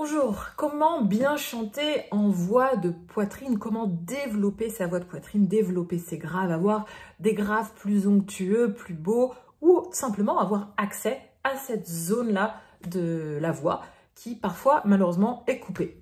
Bonjour, comment bien chanter en voix de poitrine? Comment développer sa voix de poitrine, développer ses graves, avoir des graves plus onctueux, plus beaux ou simplement avoir accès à cette zone-là de la voix qui parfois malheureusement est coupée.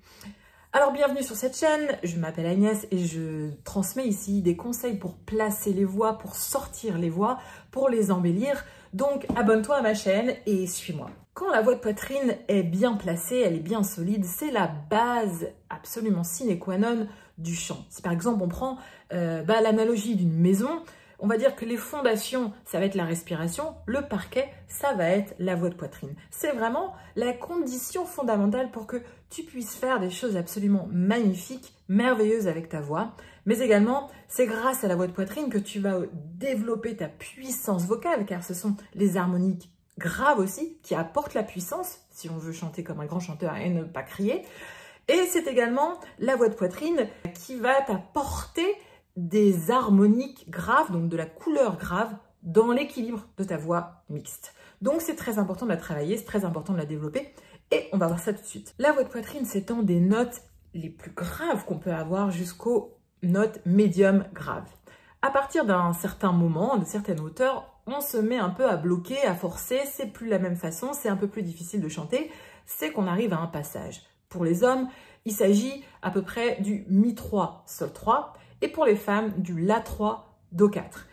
Alors bienvenue sur cette chaîne, je m'appelle Agnès et je transmets ici des conseils pour placer les voix, pour sortir les voix, pour les embellir. Donc abonne-toi à ma chaîne et suis-moi. Quand la voix de poitrine est bien placée, elle est bien solide, c'est la base absolument sine qua non du chant. Si par exemple on prend l'analogie d'une maison, on va dire que les fondations, ça va être la respiration, le parquet, ça va être la voix de poitrine. C'est vraiment la condition fondamentale pour que tu puisses faire des choses absolument magnifiques, merveilleuses avec ta voix. Mais également, c'est grâce à la voix de poitrine que tu vas développer ta puissance vocale, car ce sont les harmoniques graves aussi qui apportent la puissance, si on veut chanter comme un grand chanteur et ne pas crier. Et c'est également la voix de poitrine qui va t'apporter des harmoniques graves, donc de la couleur grave, dans l'équilibre de ta voix mixte. Donc c'est très important de la travailler, c'est très important de la développer, et on va voir ça tout de suite. La voix de poitrine s'étend des notes les plus graves qu'on peut avoir jusqu'aux notes médium graves. À partir d'un certain moment, de certaines hauteurs, on se met un peu à bloquer, à forcer, c'est plus la même façon, c'est un peu plus difficile de chanter, c'est qu'on arrive à un passage. Pour les hommes, il s'agit à peu près du Mi 3, Sol 3, et pour les femmes, du La 3, Do 4.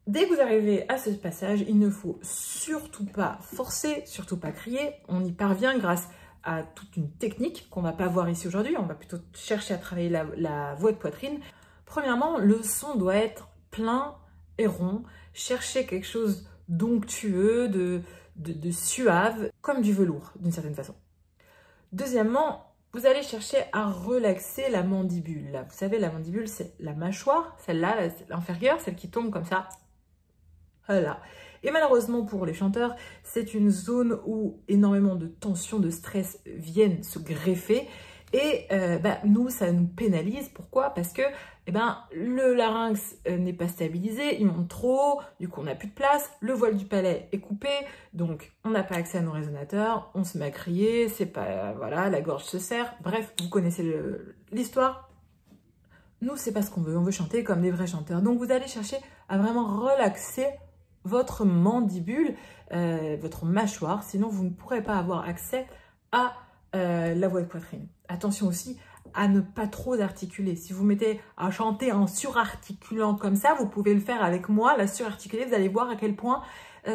Dès que vous arrivez à ce passage, il ne faut surtout pas forcer, surtout pas crier. On y parvient grâce à toute une technique qu'on ne va pas voir ici aujourd'hui. On va plutôt chercher à travailler la voix de poitrine. Premièrement, le son doit être plein et rond. Cherchez quelque chose d'onctueux, de suave, comme du velours, d'une certaine façon. Deuxièmement, vous allez chercher à relaxer la mandibule. Là, vous savez, la mandibule, c'est la mâchoire, celle-là, l'inférieure, celle qui tombe comme ça. Voilà. Et malheureusement pour les chanteurs, c'est une zone où énormément de tensions, de stress viennent se greffer. Et nous, ça nous pénalise. Pourquoi? Parce que le larynx n'est pas stabilisé, il monte trop haut, du coup on n'a plus de place, le voile du palais est coupé, donc on n'a pas accès à nos résonateurs, on se met à crier, c'est pas, voilà, la gorge se serre, bref, vous connaissez l'histoire. Nous, c'est pas ce qu'on veut, on veut chanter comme des vrais chanteurs. Donc vous allez chercher à vraiment relaxer votre mandibule, votre mâchoire, sinon vous ne pourrez pas avoir accès à la voix de poitrine. Attention aussi à ne pas trop articuler. Si vous mettez à chanter en surarticulant comme ça, vous pouvez le faire avec moi, la surarticuler, vous allez voir à quel point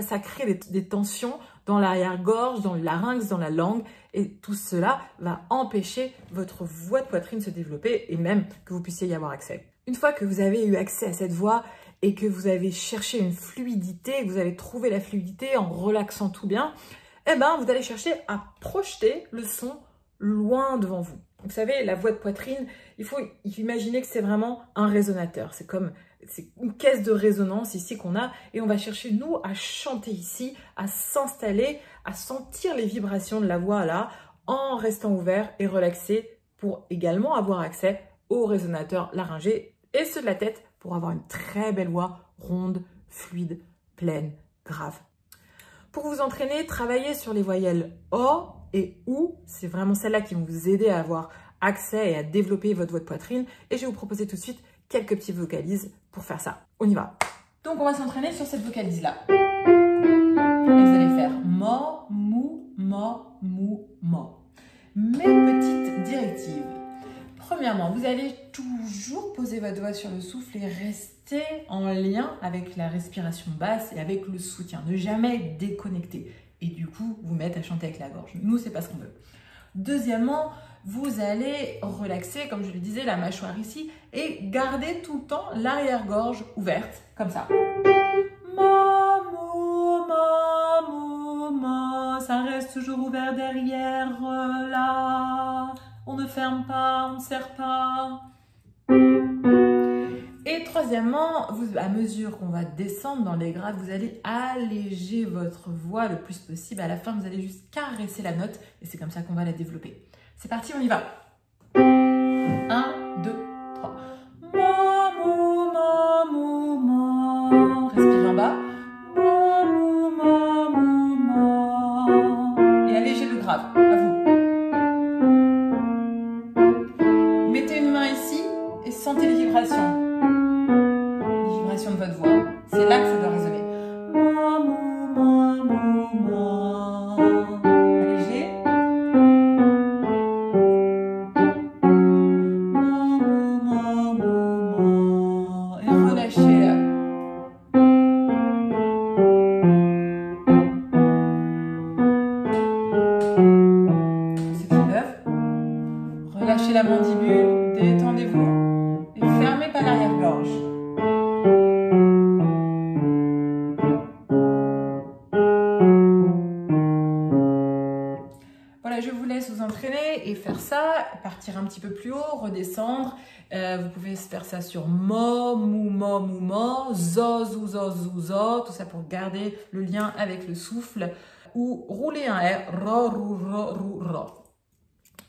ça crée des tensions dans l'arrière-gorge, dans le larynx, dans la langue, et tout cela va empêcher votre voix de poitrine de se développer et même que vous puissiez y avoir accès. Une fois que vous avez eu accès à cette voix et que vous avez cherché une fluidité, que vous avez trouvé la fluidité en relaxant tout bien, vous allez chercher à projeter le son loin devant vous. Vous savez, la voix de poitrine, il faut imaginer que c'est vraiment un résonateur. C'est une caisse de résonance ici qu'on a et on va chercher, nous, à chanter ici, à s'installer, à sentir les vibrations de la voix là, en restant ouvert et relaxé pour également avoir accès aux résonateurs laryngés et ceux de la tête pour avoir une très belle voix ronde, fluide, pleine, grave. Pour vous entraîner, travaillez sur les voyelles O et OU. C'est vraiment celles-là qui vont vous aider à avoir accès et à développer votre voix de poitrine. Et je vais vous proposer tout de suite quelques petites vocalises pour faire ça. On y va. Donc, on va s'entraîner sur cette vocalise-là. Et vous allez faire mo, mou, mo, mou, mo. Mes petites directives. Premièrement, vous allez toujours poser votre doigt sur le souffle et rester en lien avec la respiration basse et avec le soutien. Ne jamais déconnecter et du coup vous mettre à chanter avec la gorge. Nous, c'est pas ce qu'on veut. Deuxièmement, vous allez relaxer, comme je le disais, la mâchoire ici et garder tout le temps l'arrière-gorge ouverte, comme ça. Ma, mou, ma, mou, ma. Ça reste toujours ouvert derrière, là. On ne ferme pas, on ne serre pas. Et troisièmement, à mesure qu'on va descendre dans les graves, vous allez alléger votre voix le plus possible. À la fin, vous allez juste caresser la note et c'est comme ça qu'on va la développer. C'est parti, on y va. 1, 2, 3. Ma, mou, ma, mou, ma. Respirez en bas. Ma, mou, ma, mou, ma. Et allégez le grave. À vous. vibrations. Les vibrations de votre voix. C'est là que ça doit résonner. Allégé. Et relâchez là. C'est une œuvre. Relâchez la mandibule, détendez-vous et fermez par l'arrière-gorge. Voilà, je vous laisse vous entraîner et faire ça, partir un petit peu plus haut, redescendre. Vous pouvez faire ça sur mo, mo, zo, zou, zo, tout ça pour garder le lien avec le souffle. Ou rouler un R, ro, rou, ro, rou, ro.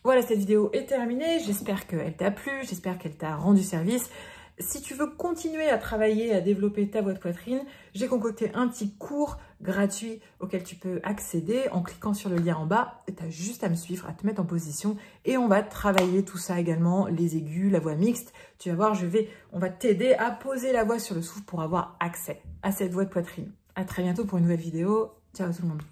Voilà, cette vidéo est terminée. J'espère qu'elle t'a plu, j'espère qu'elle t'a rendu service. Si tu veux continuer à travailler, à développer ta voix de poitrine, j'ai concocté un petit cours gratuit auquel tu peux accéder en cliquant sur le lien en bas. Tu as juste à me suivre, à te mettre en position et on va travailler tout ça également, les aigus, la voix mixte. Tu vas voir, on va t'aider à poser la voix sur le souffle pour avoir accès à cette voix de poitrine. À très bientôt pour une nouvelle vidéo. Ciao tout le monde.